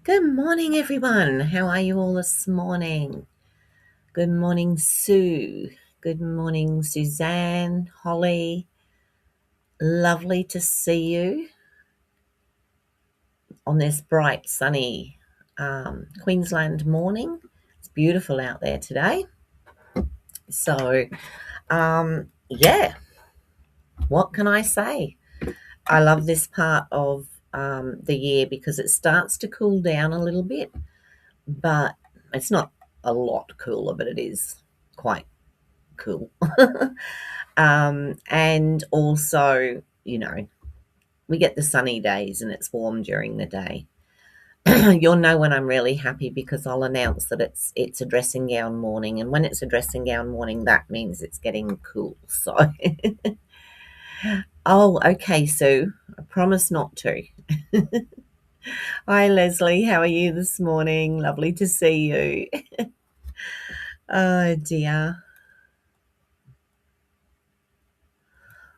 Good morning, everyone. How are you all this morning? Good morning, Sue. Good morning, Suzanne, Holly. Lovely to see you on this bright, sunny Queensland morning. It's beautiful out there today. So, yeah, what can I say? I love this part of the year because it starts to cool down a little bit, but it's not a lot cooler, but it is quite cool. And also, we get the sunny days and it's warm during the day. You'll know when I'm really happy because I'll announce that it's a dressing gown morning, and when it's a dressing gown morning, that means it's getting cool. So, oh, okay, Sue. I promise not to. Hi, Leslie. How are you this morning? Lovely to see you. Oh dear.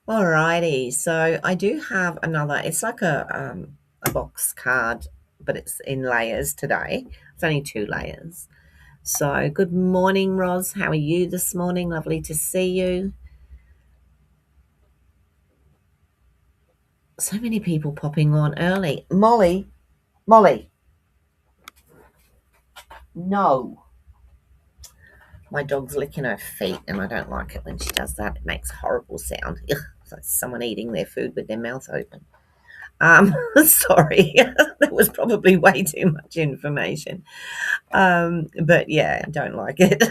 Alrighty, so I do have another. It's like a box card, but it's in layers today. It's only 2 layers. So good morning, Roz. How are you this morning? Lovely to see you. So many people popping on early. Molly, no. My dog's licking her feet, and I don't like it when she does that. It makes a horrible sound. Ugh, it's like someone eating their food with their mouth open. Sorry, that was probably way too much information. But yeah, I don't like it.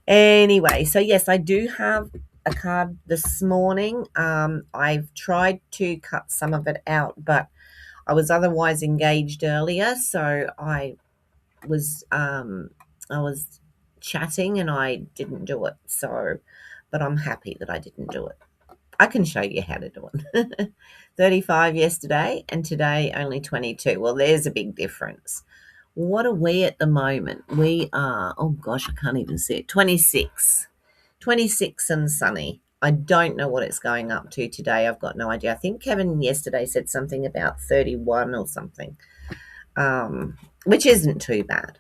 Anyway, so yes, I do have a card this morning. I've tried to cut some of it out, but I was otherwise engaged earlier, so I was chatting and I didn't do it. So, but I'm happy that I didn't do it. I can show you how to do it. 35 yesterday and today only 22. Well, there's a big difference. What are we at the moment? We are, oh gosh, I can't even see it, 26. 26 and sunny. I don't know what it's going up to today. I've got no idea. I think Kevin yesterday said something about 31 or something, which isn't too bad.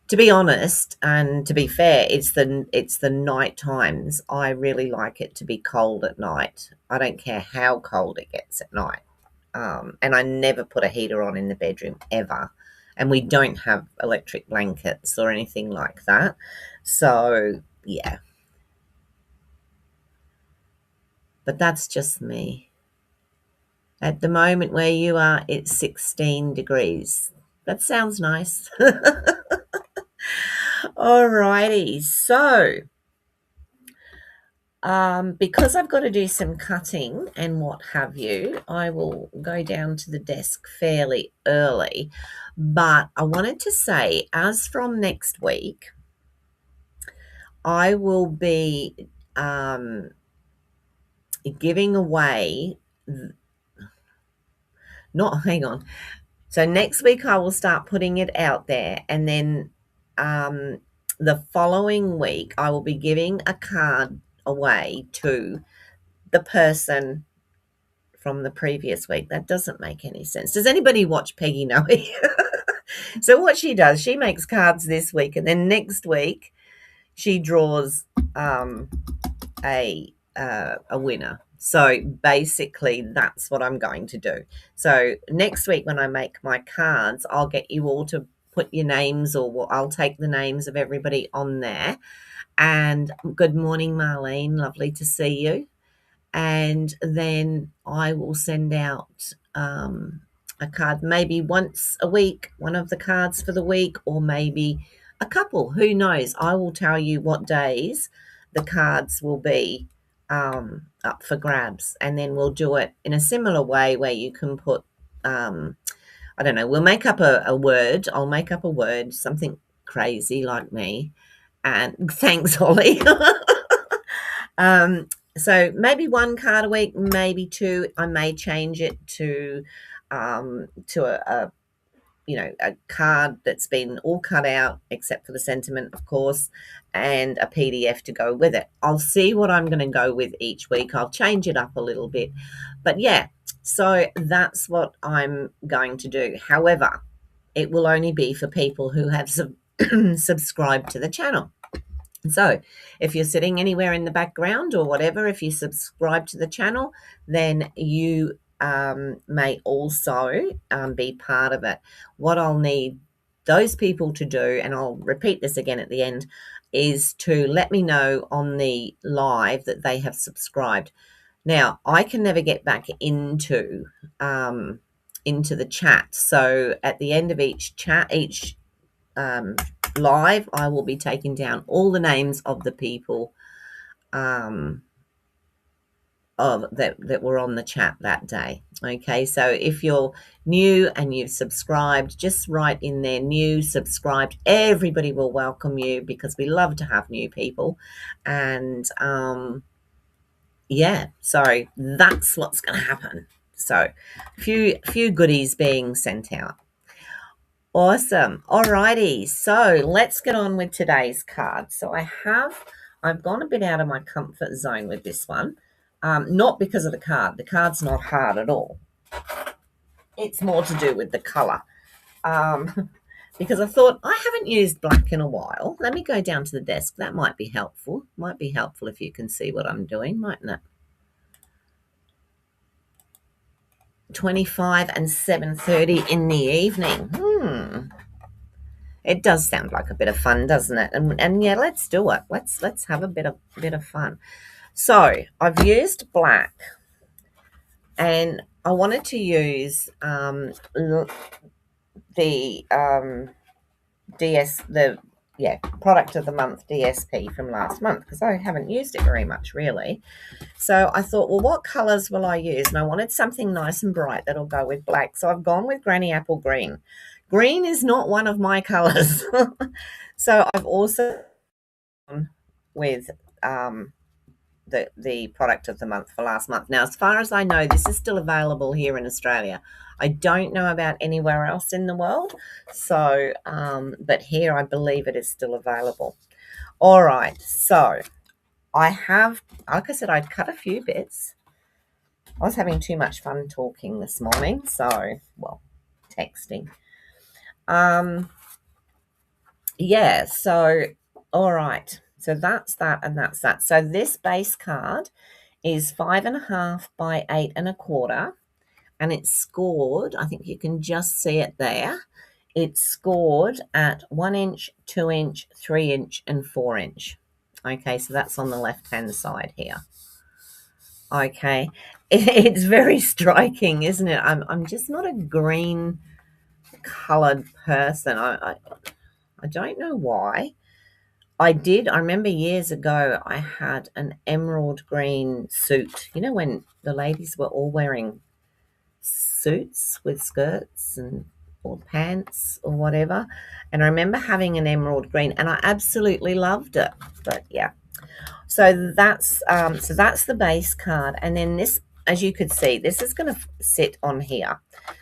To be honest and to be fair, it's the night times. I really like it to be cold at night. I don't care how cold it gets at night. And I never put a heater on in the bedroom ever. And we don't have electric blankets or anything like that. So, yeah. But that's just me. At the moment where you are, it's 16 degrees. That sounds nice. Alrighty. So, because I've got to do some cutting and what have you, I will go down to the desk fairly early. But I wanted to say, as from next week, I will be giving away, not, hang on. So next week I will start putting it out there, and then the following week I will be giving a card away to the person from the previous week. That doesn't make any sense. Does anybody watch Peggy Noe? So what she does, she makes cards this week, and then next week she draws a winner. So basically, that's what I'm going to do. So next week, when I make my cards, I'll get you all to put your names, or I'll take the names of everybody on there. And good morning, Marlene. Lovely to see you. And then I will send out a card maybe once a week, one of the cards for the week, or maybe a couple. Who knows? I will tell you what days the cards will be up for grabs, and then we'll do it in a similar way where you can put, I don't know, we'll make up a word. I'll make up a word, something crazy like me. And thanks, Holly. So maybe one card a week, maybe two. I may change it to a card that's been all cut out except for the sentiment, of course, and a PDF to go with it. I'll see what I'm going to go with each week. I'll change it up a little bit. But yeah, So that's what I'm going to do. However, it will only be for people who have subscribed to the channel. So if you're sitting anywhere in the background or whatever, if you subscribe to the channel, then you may also be part of it. What I'll need those people to do, and I'll repeat this again at the end, is to let me know on the live that they have subscribed. Now, I can never get back into the chat. So at the end of each live, I will be taking down all the names of the people that were on the chat that day. Okay, so if you're new and you've subscribed, just write in there new, subscribed. Everybody will welcome you because we love to have new people. And yeah, so that's what's going to happen. So a few goodies being sent out. Awesome. Alrighty, so let's get on with today's card. So I've gone a bit out of my comfort zone with this one, not because of the card. The card's not hard at all. It's more to do with the colour. Because I thought, I haven't used black in a while. Let me go down to the desk. That might be helpful. Might be helpful if you can see what I'm doing, mightn't it? 25 and 7:30 in the evening. It does sound like a bit of fun, doesn't it? And yeah, let's do it. Let's have a bit of fun. So I've used black, and I wanted to use the product of the month DSP from last month, because I haven't used it very much really. So I thought, well, what colours will I use? And I wanted something nice and bright that'll go with black. So I've gone with Granny Apple Green. Green is not one of my colours. So I've also gone with the product of the month for last month. Now, as far as I know, this is still available here in Australia. I don't know about anywhere else in the world. So, but here I believe it is still available. All right. So I have, like I said, I'd cut a few bits. I was having too much fun talking this morning. So, well, texting. Yeah. So, all right. So that's that and that's that. So this base card is 5.5 by 8.25, and it's scored. I think you can just see it there. It's scored at 1 inch, 2 inch, 3 inch, and 4 inch. Okay, so that's on the left-hand side here. Okay, it's very striking, isn't it? I'm just not a green colored person. I don't know why. I remember years ago, I had an emerald green suit. You know, when the ladies were all wearing suits with skirts or pants or whatever. And I remember having an emerald green, and I absolutely loved it. But yeah, so that's the base card. And then this, as you could see, this is going to sit on here.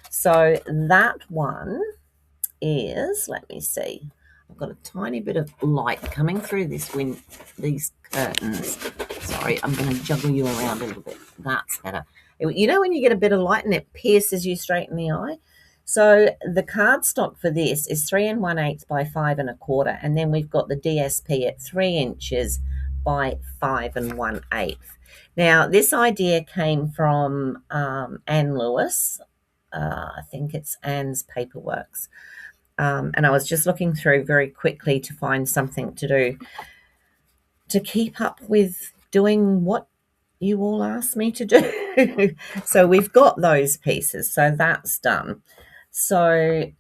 So that one is, let me see, I've got a tiny bit of light coming through these curtains. Sorry, I'm going to juggle you around a little bit. That's better. You know when you get a bit of light and it pierces you straight in the eye? So the cardstock for this is 3 1/8 by 5 1/4, and then we've got the DSP at 3 inches by 5 1/8. Now, this idea came from Anne Lewis. I think it's Anne's Paperworks. And I was just looking through very quickly to find something to do to keep up with doing what you all asked me to do. So we've got those pieces. So that's done. So,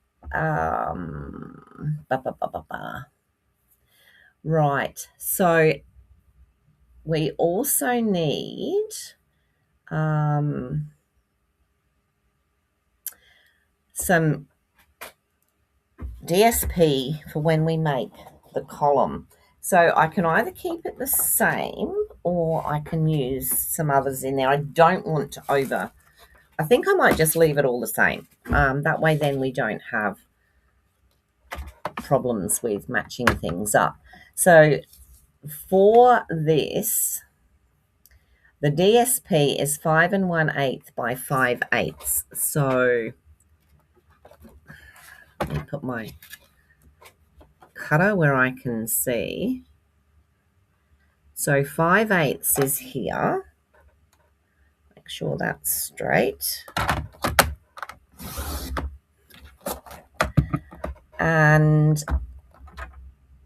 right. So we also need some DSP for when we make the column. So I can either keep it the same or I can use some others in there. I don't want to I think I might just leave it all the same. That way then we don't have problems with matching things up. So for this, The DSP is 5 1/8 by 5/8. So let me put my cutter where I can see. So 5/8 is here. Make sure that's straight. And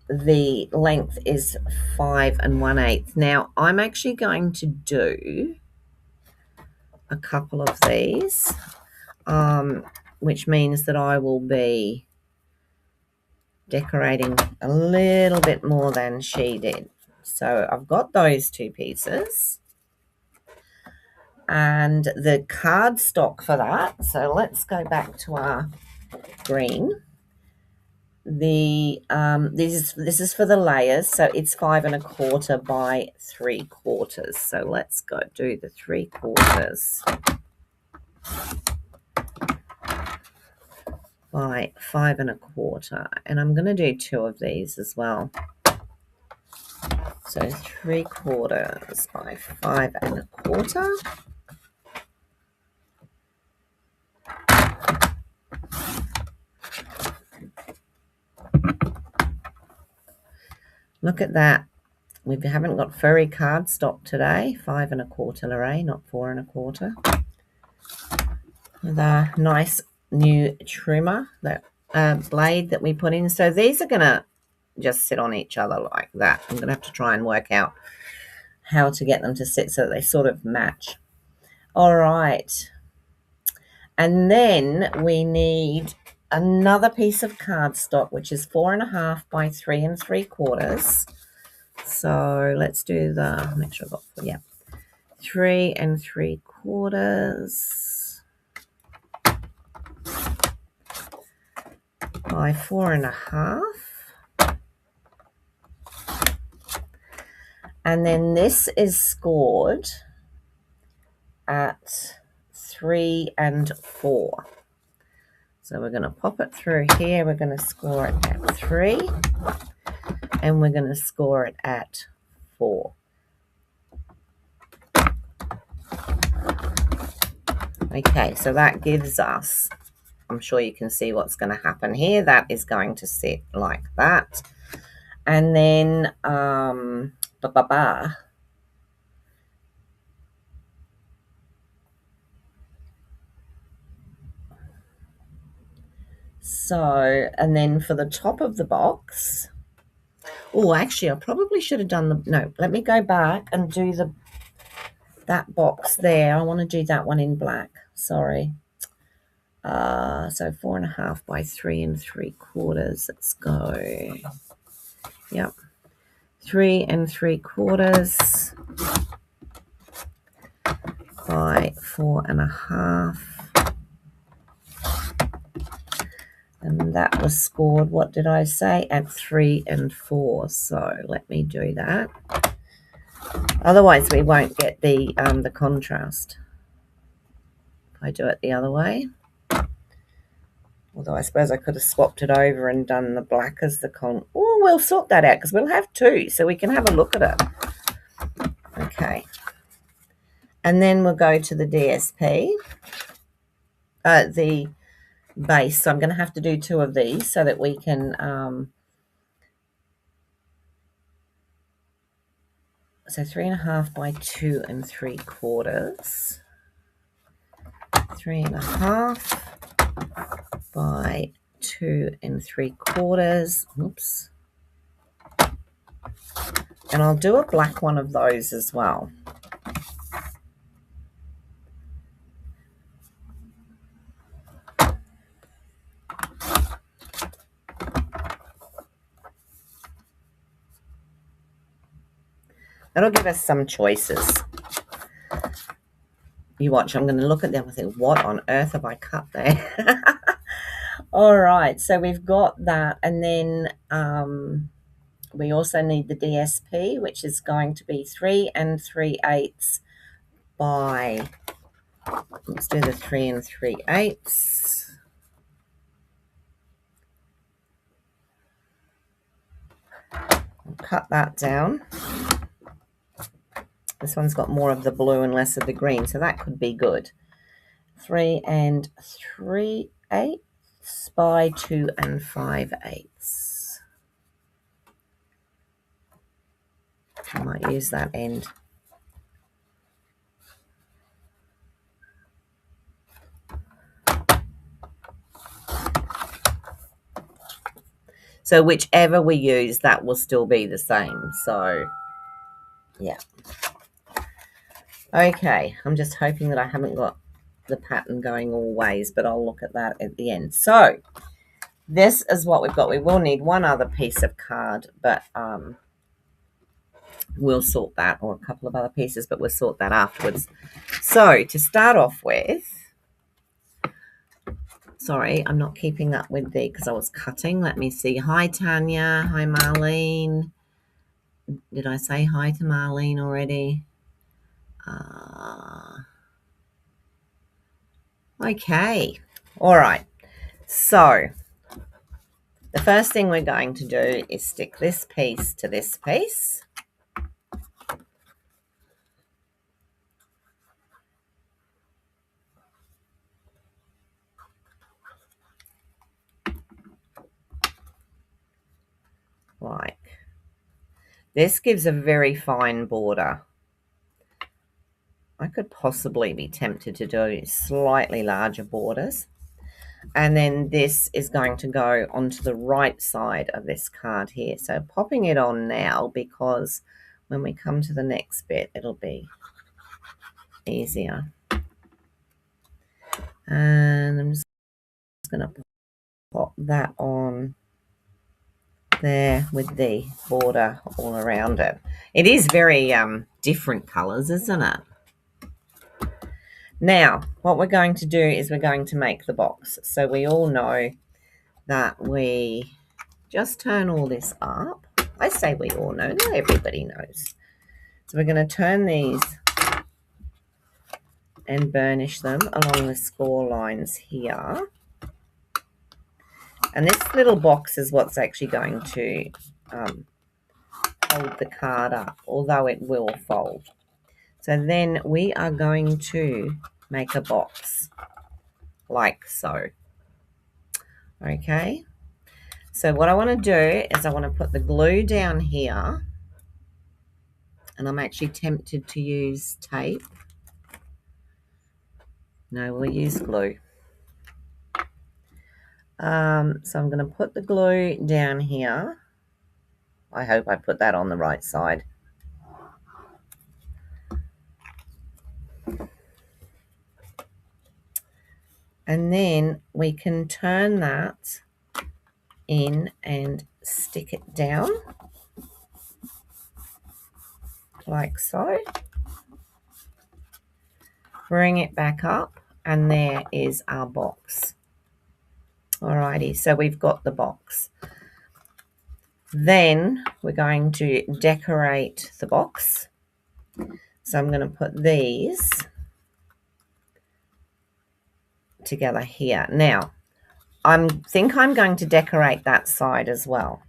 the length is 5 1/8. Now I'm actually going to do a couple of these, which means that I will be decorating a little bit more than she did. So I've got those two pieces and the cardstock for that. So let's go back to our green. The this is for the layers, so it's 5 1/4 by 3/4. So let's go do the 3/4 by 5 1/4, and I'm going to do two of these as well. So 3/4 by 5 1/4. Look at that. We haven't got furry cardstock today. 5 1/4, Lorraine, not 4 1/4. With a nice new trimmer, that blade that we put in. So these are going to just sit on each other like that. I'm going to have to try and work out how to get them to sit so that they sort of match. All right. And then we need another piece of cardstock, which is 4 1/2 by 3 3/4. So let's do the, make sure I got, yeah, 3 3/4 by 4 1/2. And then this is scored at 3 4. So we're going to pop it through here. We're going to score it at 3, and we're going to score it at 4. Okay, so that gives us, I'm sure you can see what's going to happen here. That is going to sit like that. And then, so, and then for the top of the box, oh, actually, I probably should have done no, let me go back and do that box there. I want to do that one in black. Sorry. So 4 1/2 by 3 3/4. Let's go. Yep. 3 3/4 by 4 1/2. And that was scored, what did I say, at 3 4. So let me do that. Otherwise we won't get the contrast if I do it the other way. Although I suppose I could have swapped it over and done the black as the Oh, we'll sort that out because we'll have two, so we can have a look at it. Okay. And then we'll go to the DSP, the base. So I'm going to have to do two of these so that we can, so 3 1/2 by 2 3/4. 3 1/2 by 2 3/4. Oops. And I'll do a black one of those as well. That'll give us some choices. You watch, I'm going to look at them and think, what on earth have I cut there? All right, so we've got that. And then we also need the DSP, which is going to be 3 3/8 by, let's do the 3 3/8. I'll cut that down. This one's got more of the blue and less of the green, so that could be good. 3 3/8 by 2 5/8. I might use that end. So whichever we use, that will still be the same. So, yeah. Okay, I'm just hoping that I haven't got the pattern going all ways, but I'll look at that at the end. So, this is what we've got. We will need one other piece of card, but we'll sort that, or a couple of other pieces, but we'll sort that afterwards. So, to start off with, sorry, I'm not keeping up with because I was cutting. Let me see. Hi, Tanya. Hi, Marlene. Did I say hi to Marlene already? Okay. All right. So the first thing we're going to do is stick this piece to this piece. Like this gives a very fine border. I could possibly be tempted to do slightly larger borders. And then this is going to go onto the right side of this card here. So popping it on now, because when we come to the next bit, it'll be easier. And I'm just going to pop that on there with the border all around it. It is very different colours, isn't it? Now, what we're going to do is we're going to make the box. So we all know that we just turn all this up. I say we all know, not everybody knows. So we're going to turn these and burnish them along the score lines here. And this little box is what's actually going to hold the card up, although it will fold. So then we are going to make a box like so. Okay. So what I want to do is I want to put the glue down here. And I'm actually tempted to use tape. No, we'll use glue. So I'm going to put the glue down here. I hope I put that on the right side. And then we can turn that in and stick it down like so. Bring it back up, and there is our box. Alrighty, so we've got the box. Then we're going to decorate the box. So I'm going to put these together here. Now, I think I'm going to decorate that side as well.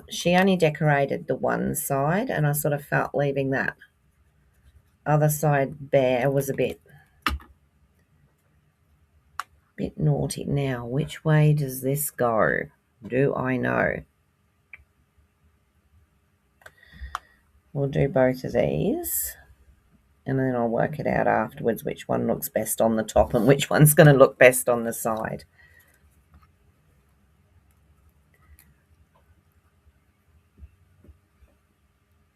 She only decorated the one side, and I sort of felt leaving that other side bare was a bit naughty. Now, which way does this go? Do I know? We'll do both of these, and then I'll work it out afterwards which one looks best on the top and which one's going to look best on the side.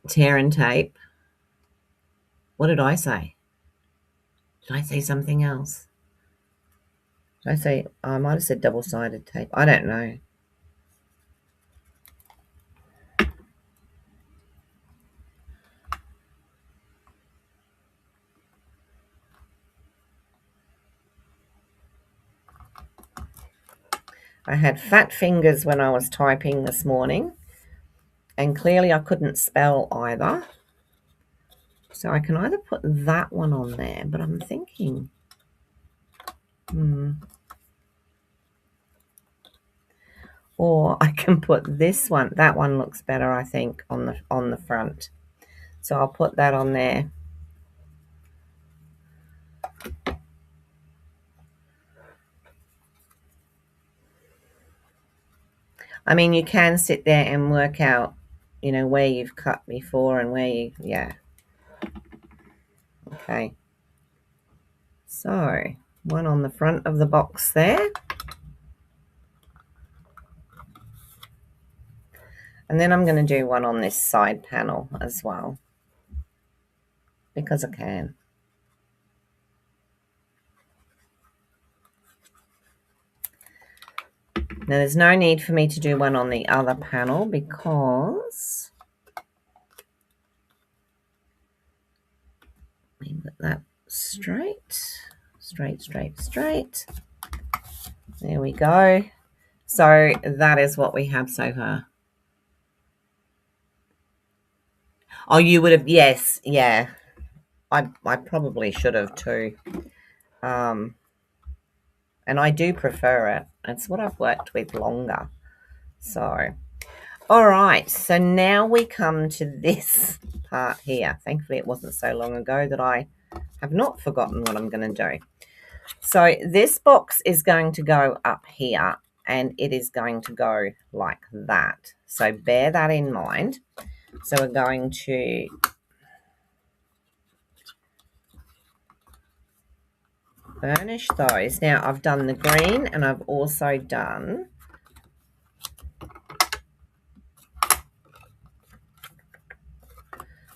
Tear and tape. What did I say? Did I say something else? Did I say, I might have said double-sided tape. I don't know. I had fat fingers when I was typing this morning, and clearly I couldn't spell either. So I can either put that one on there, but I'm thinking, or I can put this one. That one looks better, I think, on the front. So I'll put that on there. I mean, you can sit there and work out, you know, where you've cut before and where you, yeah. Okay. So, one on the front of the box there. And then I'm going to do one on this side panel as well, because I can. Now, there's no need for me to do one on the other panel because let me put that straight. There we go. So that is what we have so far. Oh, you would have, yes, yeah. I probably should have too. And I do prefer it. It's what I've worked with longer. So, all right. So now we come to this part here. Thankfully, it wasn't so long ago that I have not forgotten what I'm going to do. So this box is going to go up here and it is going to go like that. So bear that in mind. So we're going to burnish those. Now I've done the green and I've also done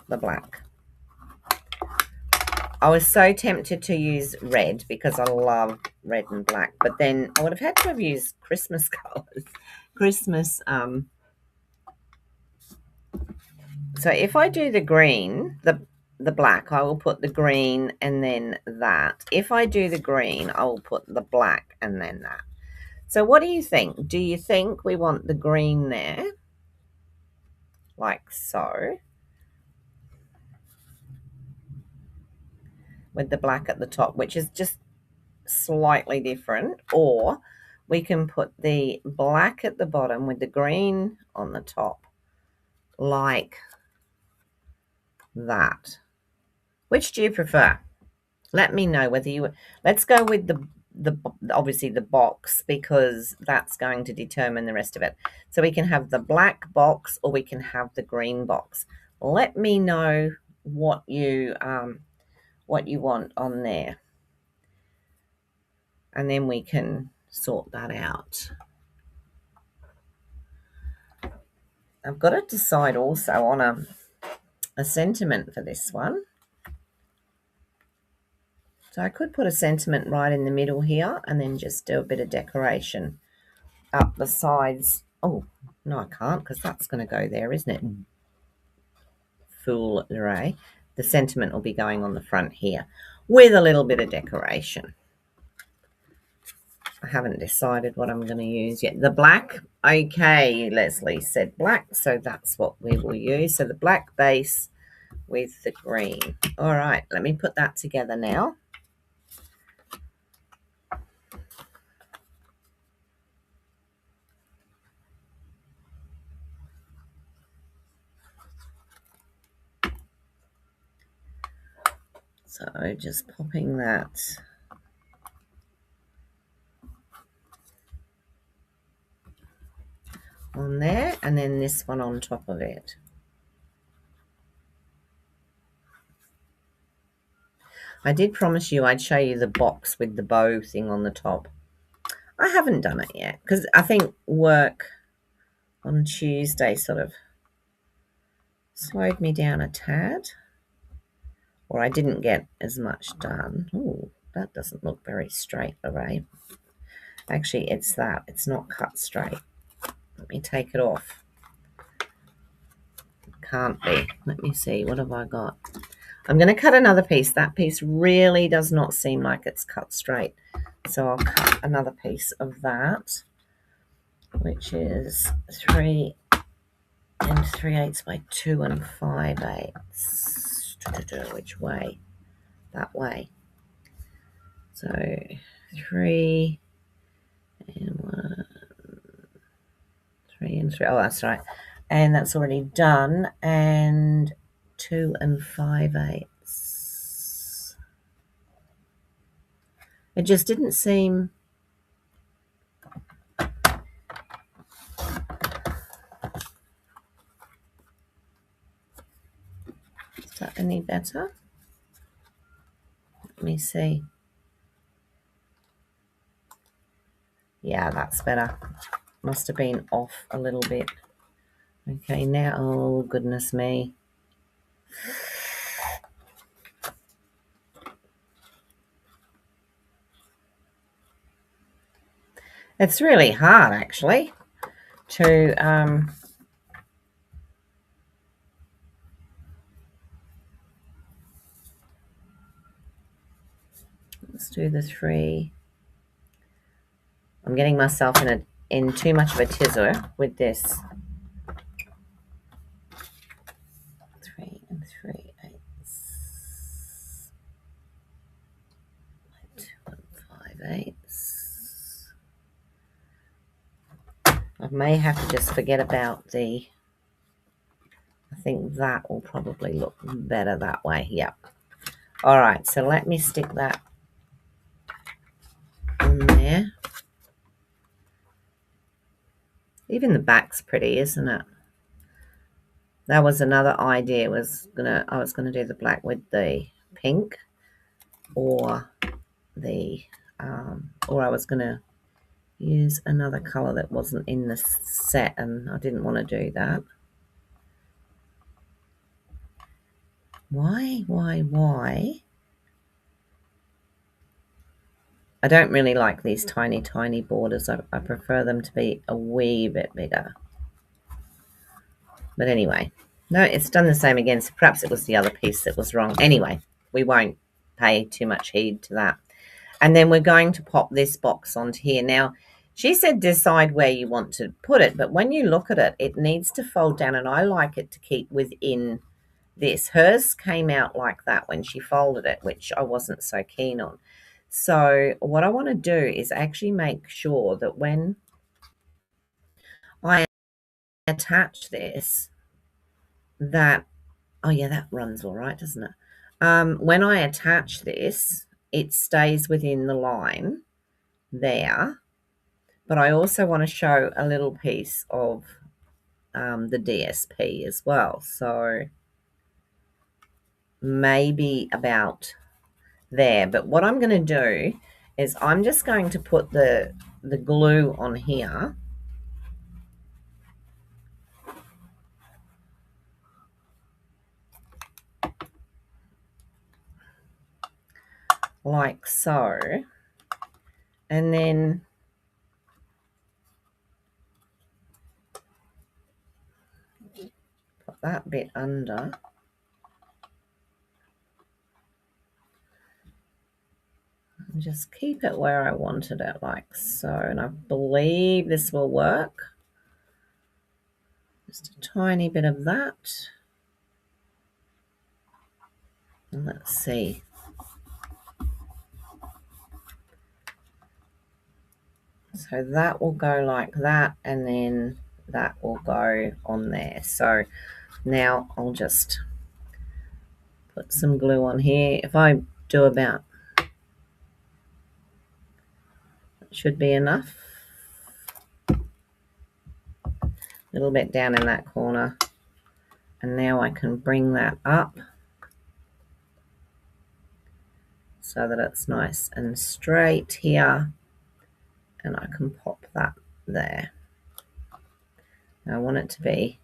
the black. I was so tempted to use red because I love red and black, but then I would have had to have used Christmas colors. Christmas, so if I do the green, the black, I will put the green and then that. If I do the green, I will put the black and then that. So what do you think? Do you think we want the green there? Like so. With the black at the top, which is just slightly different, or we can put the black at the bottom with the green on the top like that. Which do you prefer? Let me know whether you, let's go with the obviously the box because that's going to determine the rest of it. So we can have the black box or we can have the green box. Let me know what you want on there, and then we can sort that out. I've got to decide also on a sentiment for this one. So I could put a sentiment right in the middle here and then just do a bit of decoration up the sides. Oh, no, I can't because that's going to go there, isn't it? Fool array. The sentiment will be going on the front here with a little bit of decoration. I haven't decided what I'm going to use yet. The black, okay, Leslie said black, so that's what we will use. So the black base with the green. All right, let me put that together now. So just popping that on there and then this one on top of it. I did promise you I'd show you the box with the bow thing on the top. I haven't done it yet because I think work on Tuesday sort of slowed me down a tad, or I didn't get as much done. Oh, that doesn't look very straight array. Actually, it's that. It's not cut straight. Let me take it off. Can't be. Let me see. What have I got? I'm going to cut another piece. That piece really does not seem like it's cut straight. So I'll cut another piece of that, which is 3 3/8 by 2 5/8. Which way? That way. So 3 and 1, 3 and 3. Oh, that's right. And that's already done. And 2 5/8. It just didn't seem... Is that any better? Let me see. Yeah, that's better. Must have been off a little bit. Okay, now, oh, goodness me. It's really hard, actually, to let's do the 3. I'm getting myself in too much of a tizzer with this. 3 3/8. 2 5/8. I may have to just forget about the... I think that will probably look better that way. Yep. All right, so let me stick that on there. Even the back's pretty, isn't it? That was another idea. I was gonna do the black with the pink, or I was gonna use another color that wasn't in the set, and I didn't want to do that. Why? I don't really like these tiny borders. I prefer them to be a wee bit bigger. But anyway, no, it's done the same again. So perhaps it was the other piece that was wrong. Anyway, we won't pay too much heed to that. And then we're going to pop this box onto here. Now, she said decide where you want to put it, but when you look at it, it needs to fold down, and I like it to keep within this. Hers came out like that when she folded it, which I wasn't so keen on. So what I want to do is actually make sure that when I attach this, that, oh yeah, that runs all right, doesn't it? When I attach this, it stays within the line there, but I also want to show a little piece of the DSP as well. So maybe about there. But what I'm going to do is I'm just going to put the glue on here. Like so. And then put that bit under. And just keep it where I wanted it, like so. And I believe this will work. Just a tiny bit of that. And let's see. So that will go like that, and then that will go on there. So now I'll just put some glue on here. If I do about, it should be enough. A little bit down in that corner. And now I can bring that up so that it's nice and straight here. And I can pop that there. Now I want it to be,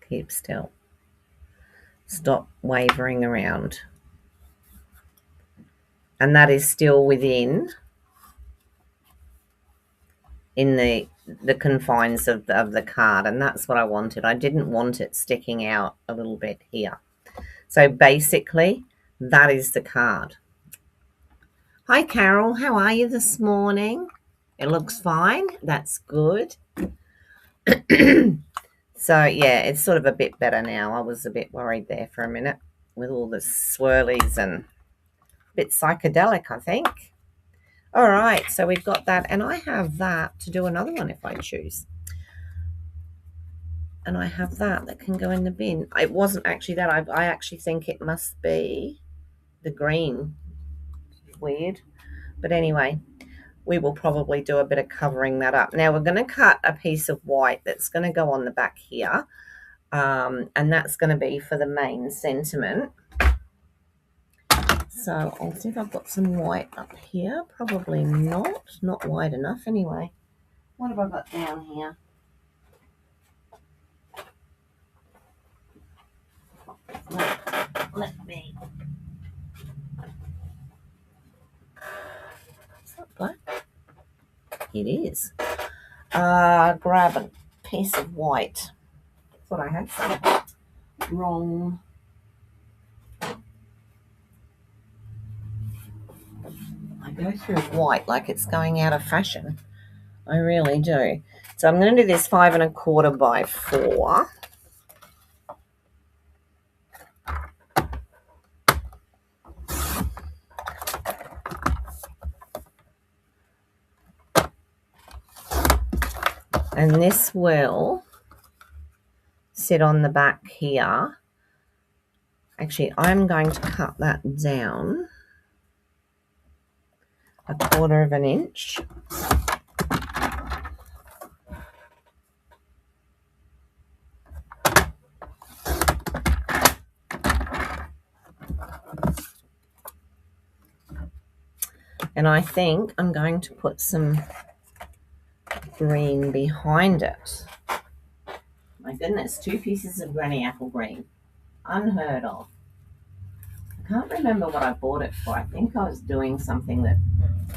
keep still. Stop wavering around. And that is still within in the confines of the card, and that's what I wanted. I didn't want it sticking out a little bit here. So basically, that is the card. Hi, Carol. How are you this morning? It looks fine. That's good. So, yeah, it's sort of a bit better now. I was a bit worried there for a minute with all the swirlies and a bit psychedelic, I think. All right, so we've got that, and I have that to do another one if I choose. And I have that can go in the bin. It wasn't actually that. I actually think it must be the green. Weird. But anyway, we will probably do a bit of covering that up. Now we're going to cut a piece of white that's going to go on the back here. And that's going to be for the main sentiment. So I'll see if I've got some white up here. Probably not wide enough anyway. What have I got down here? Let me. Is that black? It is. Grab a piece of white. Thought I had some. Wrong. I go through white like it's going out of fashion. I really do. So I'm going to do this 5 1/4 by 4. And this will sit on the back here. Actually, I'm going to cut that down 1/4 inch. And I think I'm going to put some green behind it. My goodness, 2 pieces of granny apple green. Unheard of. I can't remember what I bought it for. I think I was doing something that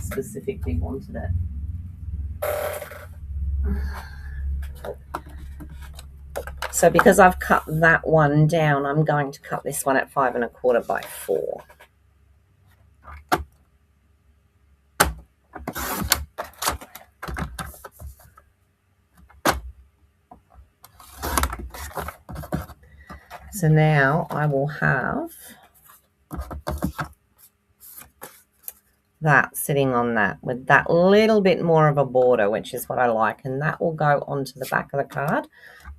specifically wanted it. So because I've cut that one down, I'm going to cut this one at 5 1/4 by 4. So now I will have that sitting on that with that little bit more of a border, which is what I like, and that will go onto the back of the card.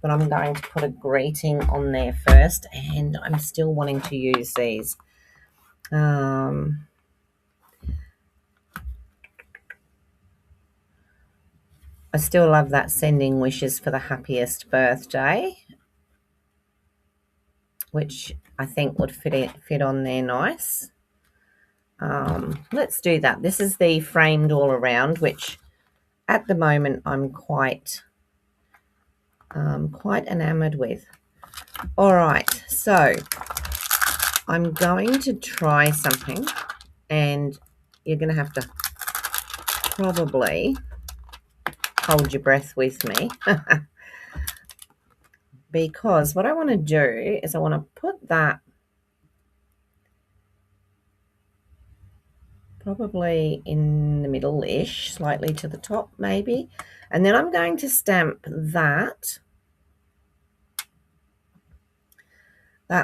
But I'm going to put a greeting on there first, and I'm still wanting to use these. I still love that sending wishes for the happiest birthday, which I think would fit on there nice. Let's do that. This is the framed all around, which at the moment I'm quite enamored with. All right, so I'm going to try something, and you're going to have to probably hold your breath with me because what I want to do is I want to put that probably in the middle-ish, slightly to the top maybe, and then I'm going to stamp that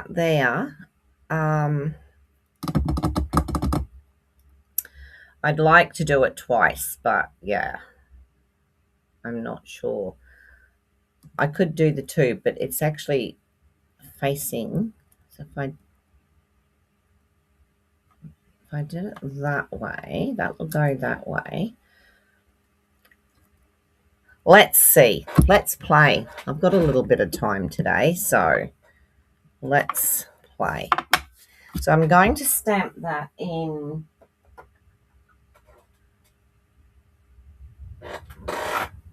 there. I'd like to do it twice, but yeah, I'm not sure. I could do the 2, but it's actually facing. So if I did it that way, that will go that way. Let's see. Let's play. I've got a little bit of time today, so let's play. So I'm going to stamp that in.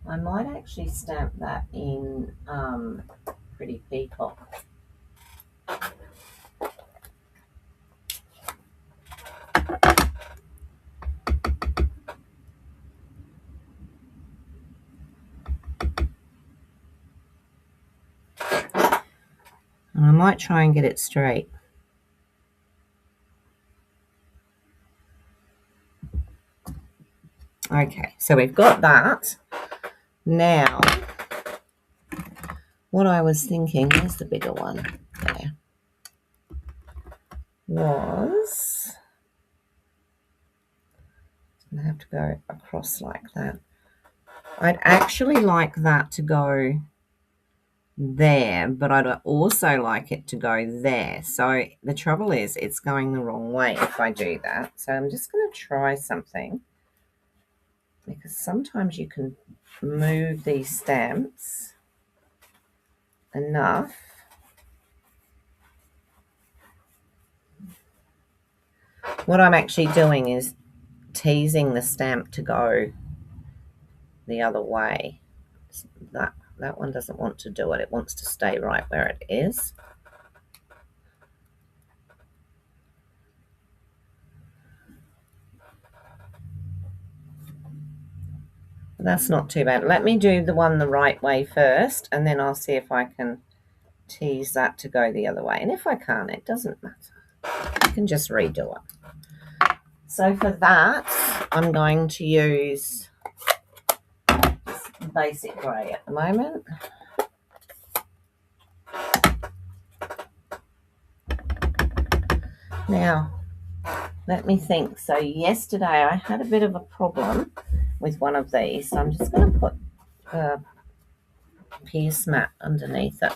I might actually stamp that in Pretty Peacock. And I might try and get it straight. Okay, so we've got that. Now, what I was thinking, where's the bigger one? There. Was going to have to go across like that. I'd actually like that to go there, but I'd also like it to go there. So the trouble is it's going the wrong way if I do that. So I'm just going to try something, because sometimes you can move these stamps enough. What I'm actually doing is teasing the stamp to go the other way. That one doesn't want to do it. It wants to stay right where it is. That's not too bad. Let me do the one the right way first, and then I'll see if I can tease that to go the other way. And if I can't, it doesn't matter. I can just redo it. So for that, I'm going to use basic grey at the moment. Now, let me think. So yesterday I had a bit of a problem with one of these. So I'm just going to put a pierce mat underneath it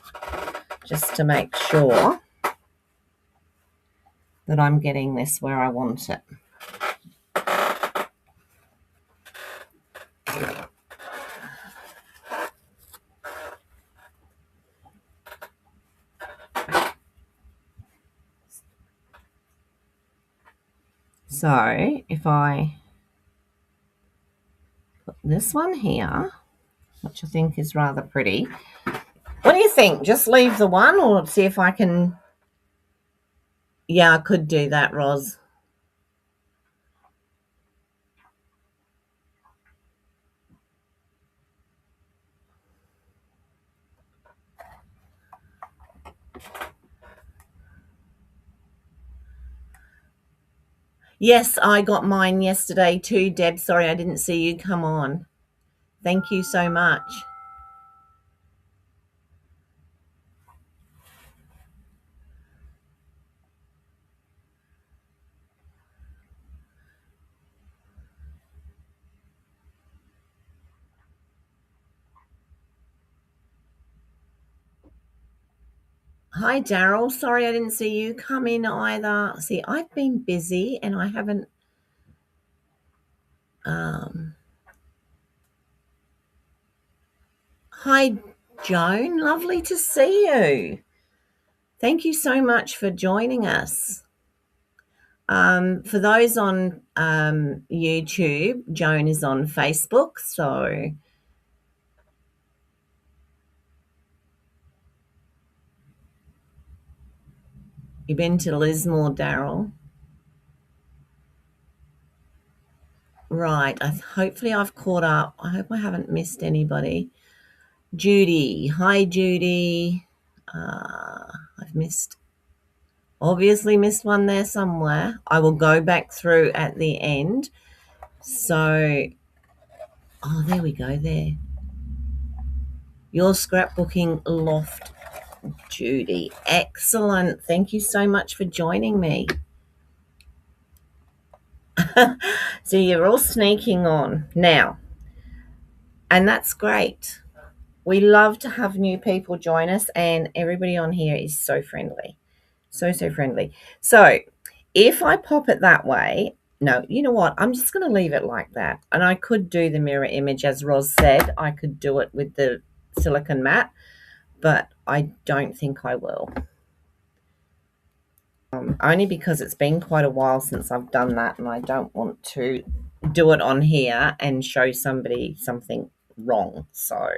just to make sure that I'm getting this where I want it. So if I put this one here, which I think is rather pretty, what do you think? Just leave the one, or see if I can... Yeah, I could do that, Roz. Yes, I got mine yesterday too, Deb. Sorry, I didn't see you come on. Thank you so much. Hi, Daryl. Sorry I didn't see you come in either. See, I've been busy and I haven't... Hi, Joan. Lovely to see you. Thank you so much for joining us. For those on YouTube, Joan is on Facebook, so you've been to Lismore, Daryl. Right. Hopefully I've caught up. I hope I haven't missed anybody. Judy. Hi, Judy. I've obviously missed one there somewhere. I will go back through at the end. So, oh, there we go there. Your scrapbooking loft, Judy. Excellent. Thank you so much for joining me. So you're all sneaking on now, and that's great. We love to have new people join us, and everybody on here is so friendly. So friendly. So if I pop it that way, no, you know what? I'm just going to leave it like that. And I could do the mirror image, as Roz said. I could do it with the silicone mat, but I don't think I will. Only because it's been quite a while since I've done that, and I don't want to do it on here and show somebody something wrong. So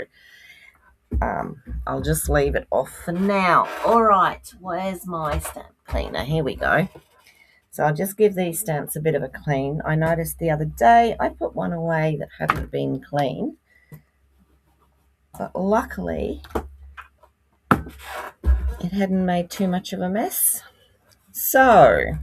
I'll just leave it off for now. All right, where's my stamp cleaner? Here we go. So I'll just give these stamps a bit of a clean. I noticed the other day I put one away that hadn't been cleaned, but luckily it hadn't made too much of a mess. So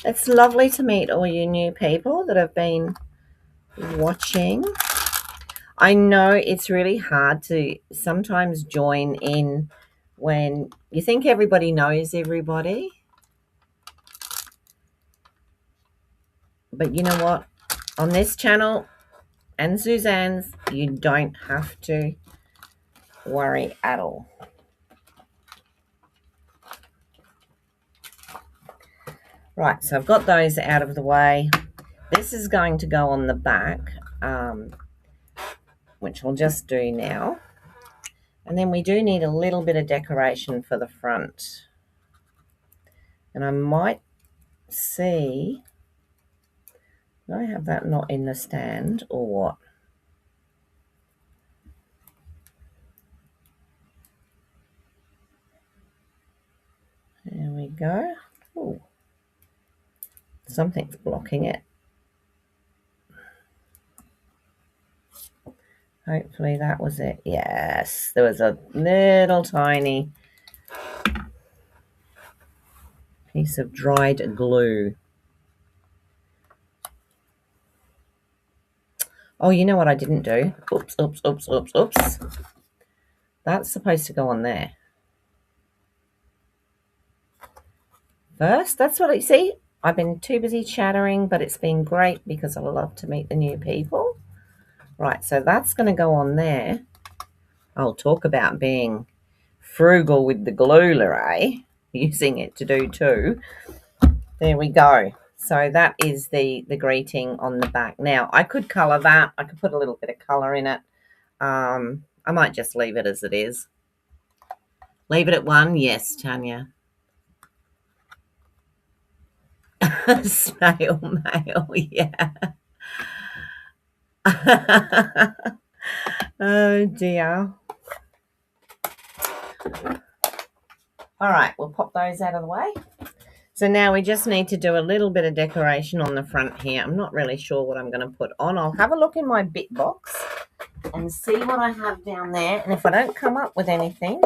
it's lovely to meet all you new people that have been watching. I know it's really hard to sometimes join in when you think everybody knows everybody. But you know what? On this channel and Suzanne's, you don't have to worry at all. Right, so I've got those out of the way. This is going to go on the back, which we'll just do now. And then we do need a little bit of decoration for the front. And I might see, do I have that not in the stand or what? There we go. Ooh. Something's blocking it. Hopefully that was it. Yes, there was a little tiny piece of dried glue. Oh, you know what I didn't do? Oops, oops, oops, oops, oops. That's supposed to go on there. First, that's what I see. I've been too busy chattering, but it's been great because I love to meet the new people. Right, so that's going to go on there. I'll talk about being frugal with the glue, Lorraine, using it to do too. There we go. So that is the greeting on the back. Now, I could colour that. I could put a little bit of colour in it. I might just leave it as it is. Leave it at 1? Yes, Tanya. Snail mail, yeah. Oh, dear. All right, we'll pop those out of the way. So now we just need to do a little bit of decoration on the front here. I'm not really sure what I'm going to put on. I'll have a look in my bit box and see what I have down there. And if I don't come up with anything,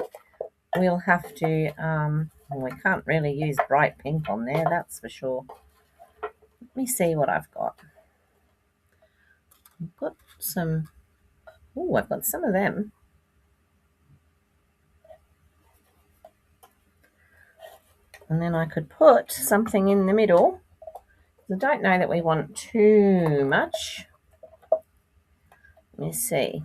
we'll have to, well, we can't really use bright pink on there, that's for sure. Let me see what I've got. I've got some, oh, I've got some of them. And then I could put something in the middle. I don't know that we want too much. Let me see.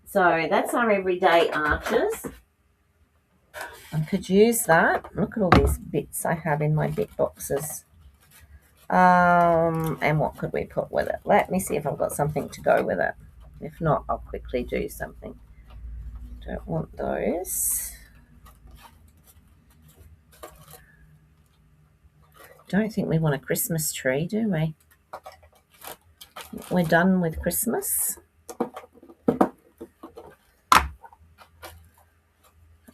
So that's our everyday arches. I could use that. Look at all these bits I have in my bit boxes. And what could we put with it? Let me see if I've got something to go with it. If not, I'll quickly do something. Don't want those. Don't think we want a Christmas tree, do we? We're done with Christmas.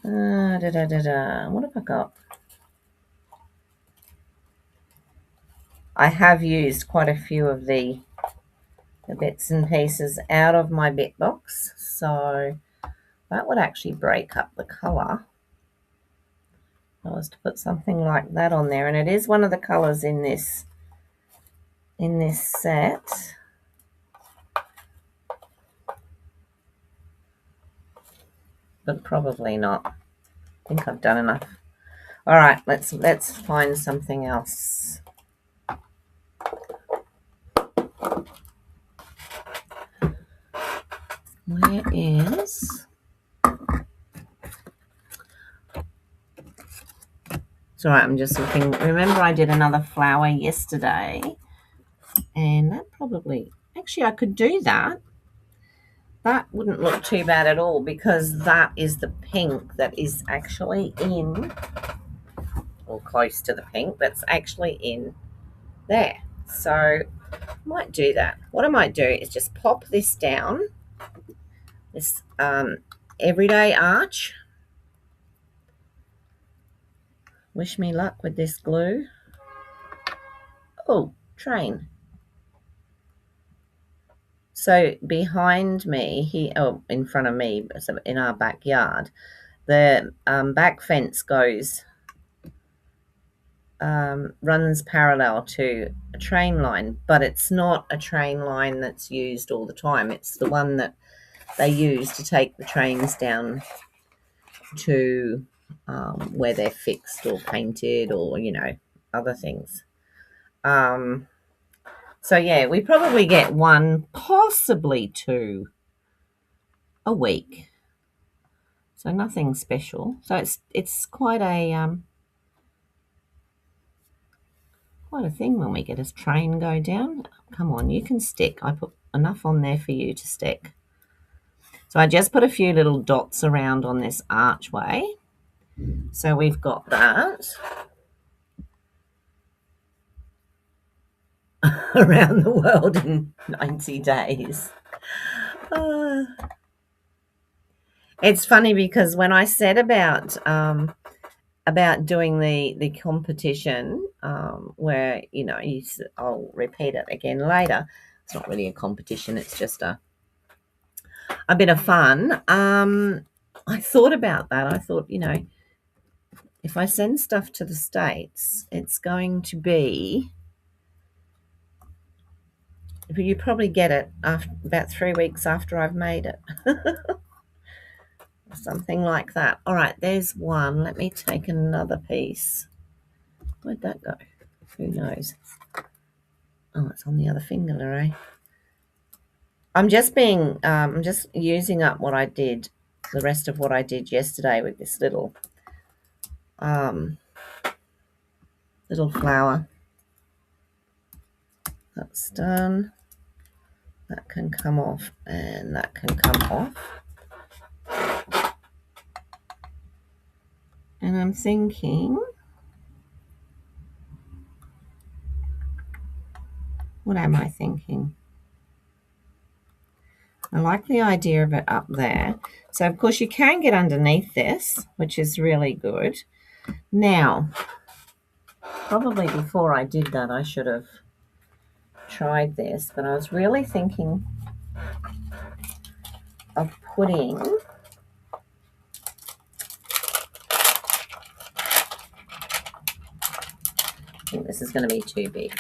What have I got? I have used quite a few of the bits and pieces out of my bit box, so that would actually break up the colour. I was to put something like that on there, and it is one of the colours in this set. But probably not. I think I've done enough. All right, let's find something else. Where is? It's all right, I'm just looking. Remember I did another flower yesterday, and that probably, actually I could do that. That wouldn't look too bad at all because that is the pink that is actually in, or close to the pink that's actually in there. So I might do that. What I might do is just pop this down, this everyday arch. Wish me luck with this glue. Oh, train. So behind me here, oh, in front of me, so in our backyard, the back fence goes, runs parallel to a train line, but it's not a train line that's used all the time. It's the one that they use to take the trains down to where they're fixed or painted or, you know, other things. So yeah, we probably get one, possibly two a week. So nothing special. So it's quite a thing when we get a train go down. Come on, you can stick. I put enough on there for you to stick. So I just put a few little dots around on this archway. So we've got that around the world in 90 days. It's funny because when I said about doing the competition, where I'll repeat it again later. It's not really a competition; it's just a bit of fun. I thought about that. I thought, if I send stuff to the States, it's going to be. You probably get it after about 3 weeks after I've made it. Something like that. All right, there's one. Let me take another piece. Where'd that go? Who knows? Oh, it's on the other finger, Lorraine. I'm just using up what I did, the rest of what I did yesterday with this little flower. That's done. That can come off, and that can come off. And I'm thinking, what am I thinking? I like the idea of it up there. So, of course, you can get underneath this, which is really good. Now, probably before I did that, I should have tried this, but I was really thinking of putting I think this is going to be too big.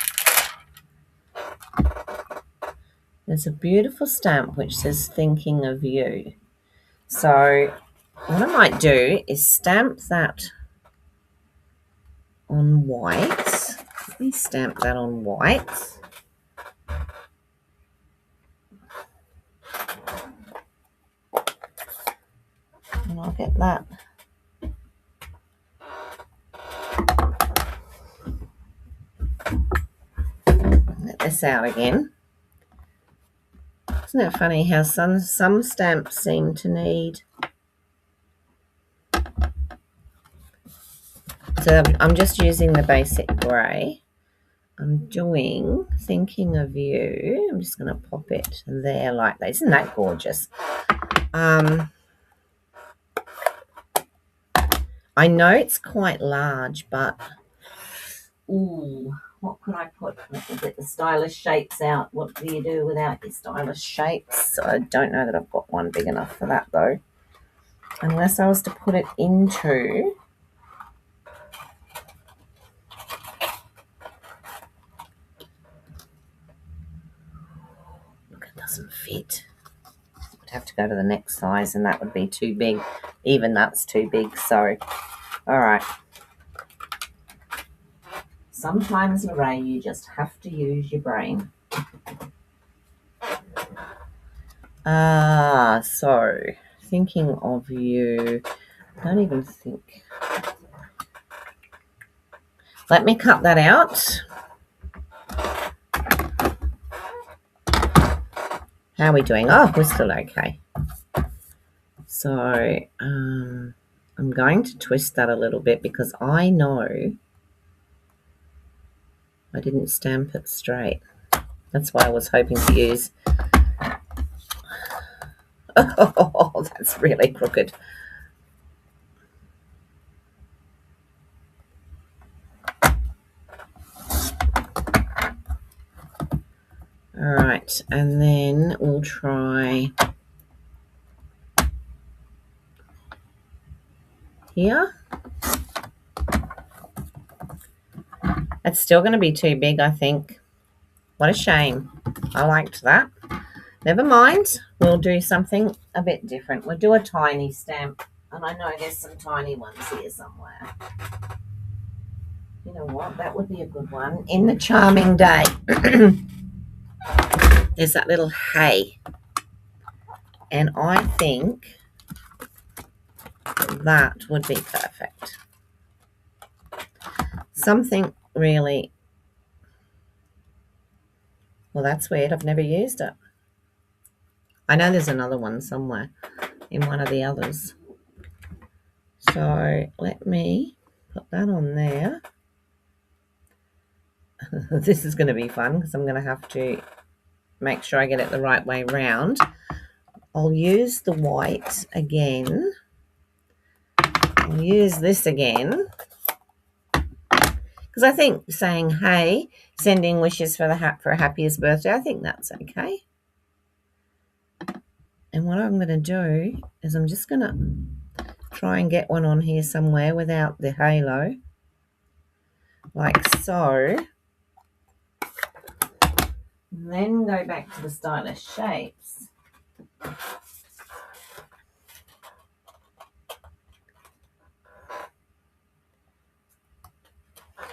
There's a beautiful stamp which says thinking of you. So what I might do is stamp that on white. Let me stamp that on white. And I'll get that. Let this out again. Isn't it funny how some stamps seem to need... So I'm just using the basic grey. I'm doing thinking of you. I'm just going to pop it there like that. Isn't that gorgeous? I know it's quite large, but ooh, what could I put? Let me get the stylish shapes out. What do you do without your stylish shapes? I don't know that I've got one big enough for that though. Unless I was to put it into... Look, it doesn't fit. I'd have to go to the next size and that would be too big. Even that's too big, so all right. Sometimes, Lorraine, you just have to use your brain. So thinking of you. Don't even think. Let me cut that out. How are we doing? Oh, we're still okay. So I'm going to twist that a little bit because I know I didn't stamp it straight. That's why I was hoping to use... Oh, that's really crooked. All right, and then we'll try here. It's still going to be too big, I think. What a shame. I liked that. Never mind. We'll do something a bit different. We'll do a tiny stamp. And I know there's some tiny ones here somewhere. You know what? That would be a good one. In the charming day, there's that little hay. And I think that would be perfect. Something really, well, that's weird. I've never used it. I know there's another one somewhere in one of the others. So let me put that on there. This is going to be fun because I'm going to have to make sure I get it the right way round. I'll use the white again. I'll use this again. Because I think saying, hey, sending wishes for a happiest birthday, I think that's okay. And what I'm going to do is I'm just going to try and get one on here somewhere without the halo. Like so. And then go back to the stylish shapes.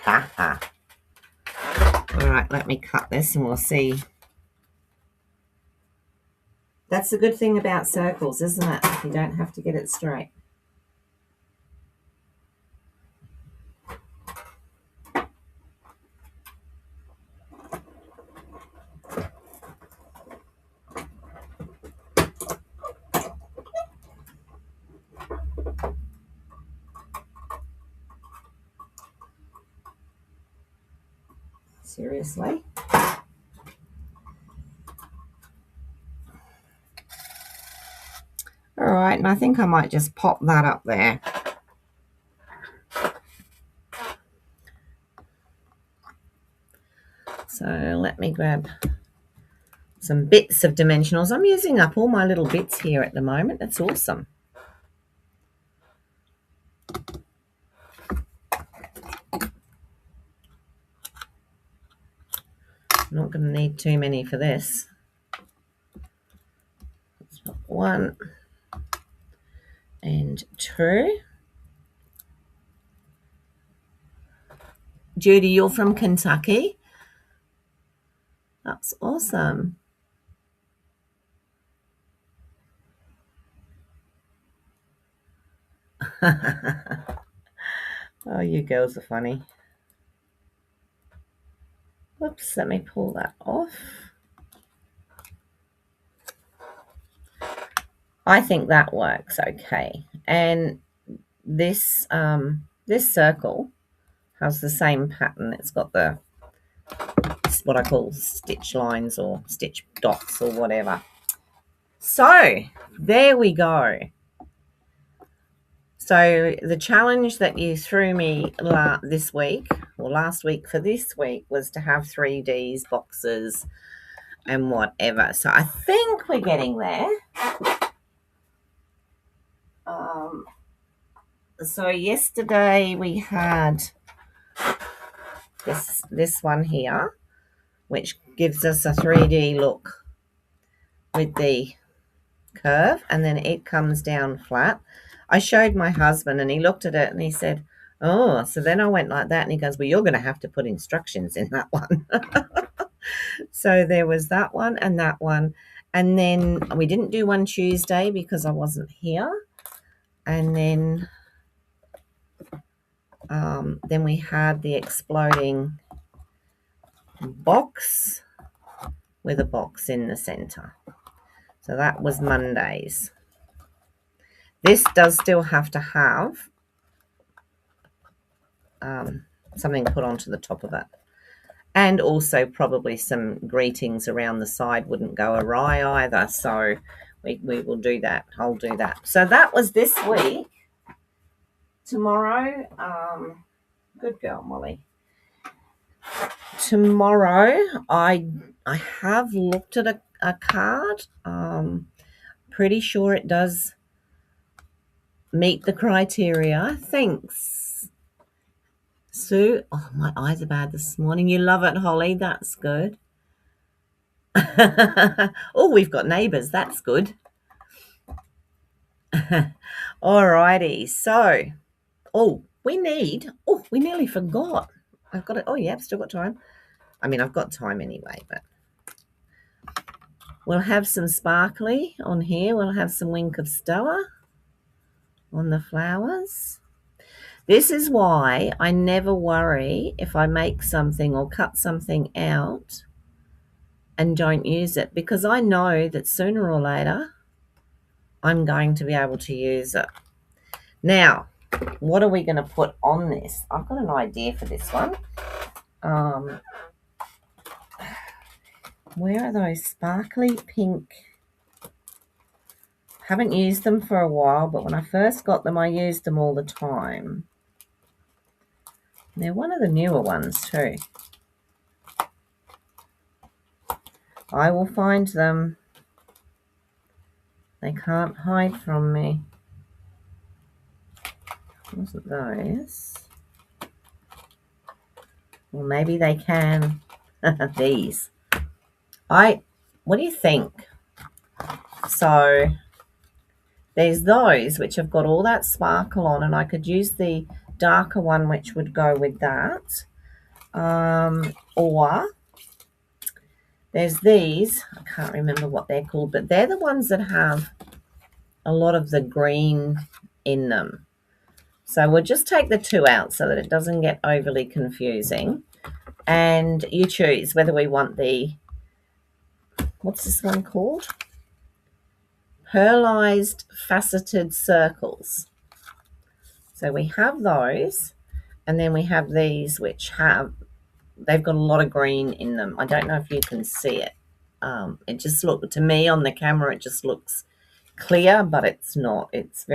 Haha. All right, let me cut this and we'll see. That's the good thing about circles, isn't it? You don't have to get it straight. Seriously. All right, and I think I might just pop that up there. So let me grab some bits of dimensionals. I'm using up all my little bits here at the moment. That's awesome. I'm not going to need too many for this. Let's put 1 and 2. Judy, you're from Kentucky? That's awesome. Oh, you girls are funny. Whoops, let me pull that off. I think that works okay. And this this circle has the same pattern. It's got the what I call stitch lines or stitch dots or whatever. So there we go. So the challenge that you threw me this week or last week for this week was to have 3Ds, boxes and whatever. So I think we're getting there. So yesterday we had this one here, which gives us a 3D look with the curve, and then it comes down flat. I showed my husband and he looked at it and he said, oh, so then I went like that, and he goes, well, you're going to have to put instructions in that one. So there was that one and that one. And then we didn't do one Tuesday because I wasn't here. And then we had the exploding box with a box in the center. So that was Mondays. This does still have to have something put onto the top of it. And also probably some greetings around the side wouldn't go awry either. So we will do that. I'll do that. So that was this week. Tomorrow, good girl, Molly. Tomorrow, I have looked at a card. Pretty sure it does meet the criteria. Thanks, Sue. Oh, my eyes are bad this morning. You love it, Holly. That's good. Oh, we've got neighbours. That's good. All righty. So, we nearly forgot. I've got it. Oh, yeah, I've still got time. I mean, I've got time anyway, but we'll have some sparkly on here. We'll have some Wink of Stella on the flowers. This is why I never worry if I make something or cut something out and don't use it, because I know that sooner or later I'm going to be able to use it. Now, what are we going to put on this? I've got an idea for this one. Where are those sparkly pink? Haven't used them for a while, but when I first got them, I used them all the time. They're one of the newer ones too. I will find them. They can't hide from me. Wasn't those? Well, maybe they can. These. What do you think? So there's those which have got all that sparkle on, and I could use the darker one which would go with that. Or there's these, I can't remember what they're called, but they're the ones that have a lot of the green in them. So we'll just take the two out so that it doesn't get overly confusing. And you choose whether we want the, what's this one called? Pearlized faceted circles. So we have those, and then we have these which have, they've got a lot of green in them. I don't know if you can see it. It just looked, to me on the camera, it just looks clear, but it's not. It's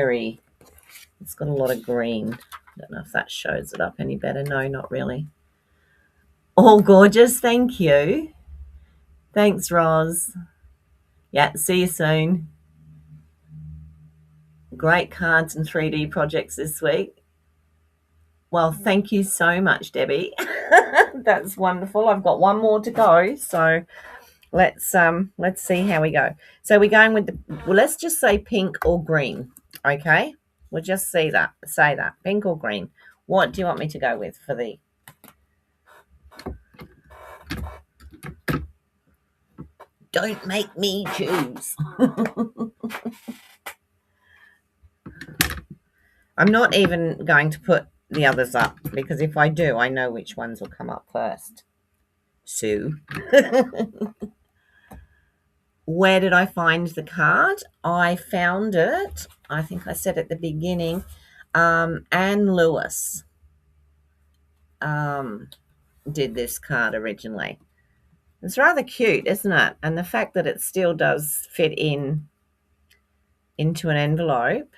got a lot of green. I don't know if that shows it up any better. No, not really. Oh, gorgeous. Thank you. Thanks, Roz. Yeah, see you soon. Great cards and 3D projects this week. Well, thank you so much, Debbie. That's wonderful. I've got one more to go, so let's see how we go. So we're going with let's just say pink or green, okay? We'll just say that pink or green. What do you want me to go with for the? Don't make me choose. I'm not even going to put the others up, because if I do, I know which ones will come up first. Sue. Where did I find the card? I found it, I think I said at the beginning, Anne Lewis did this card originally. It's rather cute, isn't it? And the fact that it still does fit into an envelope.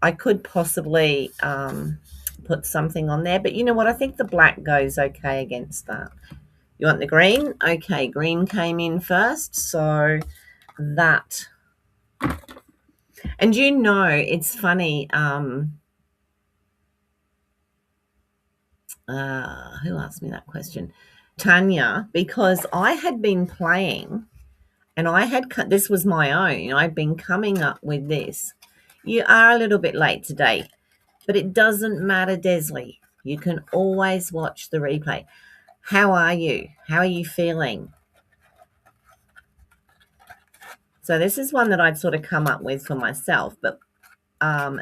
I could possibly put something on there, but you know what? I think the black goes okay against that. You want the green? Okay, green came in first, so that. And you know, it's funny. Who asked me that question? Tanya, because I had been playing, and I had this was my own. I'd been coming up with this. You are a little bit late today, but it doesn't matter, Desley. You can always watch the replay. How are you? How are you feeling? So this is one that I'd sort of come up with for myself, but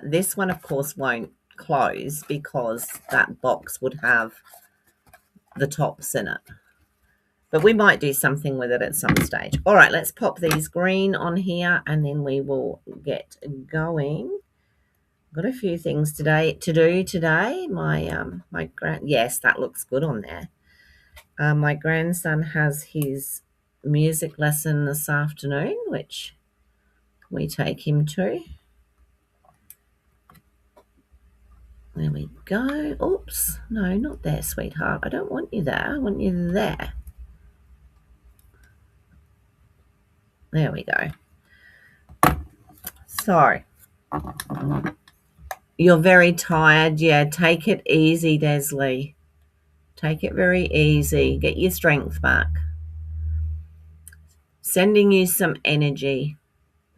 this one, of course, won't close because that box would have the tops in it. But we might do something with it at some stage. All right, let's pop these green on here, and then we will get going. Got a few things to do today. Yes, that looks good on there. My grandson has his music lesson this afternoon, which we take him to. There we go. Oops. No, not there, sweetheart. I don't want you there. I want you there. There we go. So, you're very tired. Yeah, take it easy, Desley. Take it very easy. Get your strength back. Sending you some energy,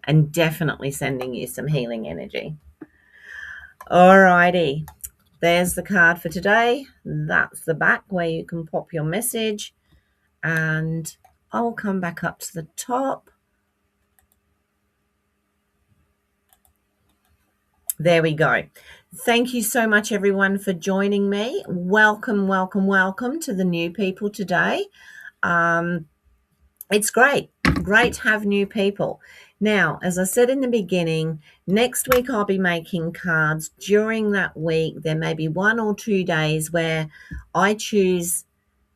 and definitely sending you some healing energy. All righty. there's the card for today. That's the back where you can pop your message, and I'll come back up to the top. There we go. Thank you so much, everyone, for joining me. Welcome, welcome, welcome to the new people today. It's great to have new people. Now, as I said in the beginning, next week I'll be making cards. During that week, there may be 1 or 2 days where I choose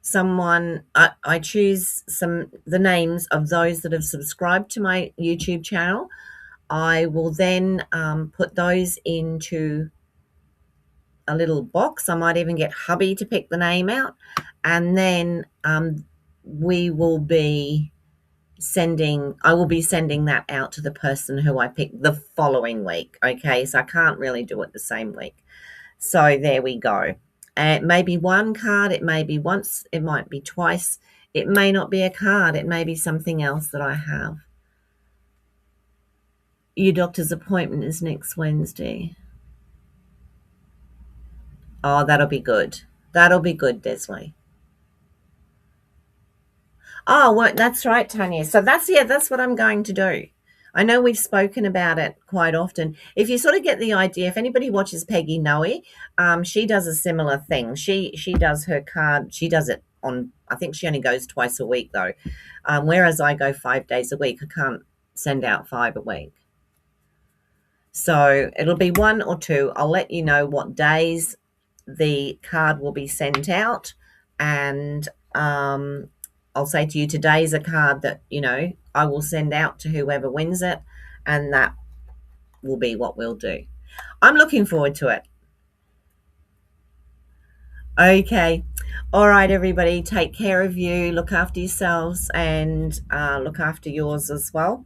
someone, I choose the names of those that have subscribed to my YouTube channel. I will then put those into a little box. I might even get hubby to pick the name out, and then we will be I will be sending that out to the person who I pick the following week. Okay, so I can't really do it the same week. So there we go. It may be one card, it may be once, it might be twice, it may not be a card, it may be something else that I have. Your doctor's appointment is next Wednesday. Oh, that'll be good. That'll be good, Desley. Oh, well, that's right, Tanya. So that's what I'm going to do. I know we've spoken about it quite often. If you sort of get the idea, if anybody watches Peggy Noe, she does a similar thing. She does her card. She does it on. I think she only goes twice a week though, whereas I go 5 days a week. I can't send out 5 a week. So it'll be 1 or 2. I'll let you know what days the card will be sent out, and I'll say to you, today's a card that, I will send out to whoever wins it, and that will be what we'll do. I'm looking forward to it. Okay. All right, everybody, take care of you, look after yourselves, and look after yours as well,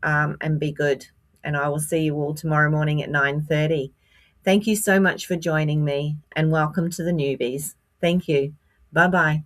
and be good. And I will see you all tomorrow morning at 9:30. Thank you so much for joining me, and welcome to the newbies. Thank you. Bye-bye.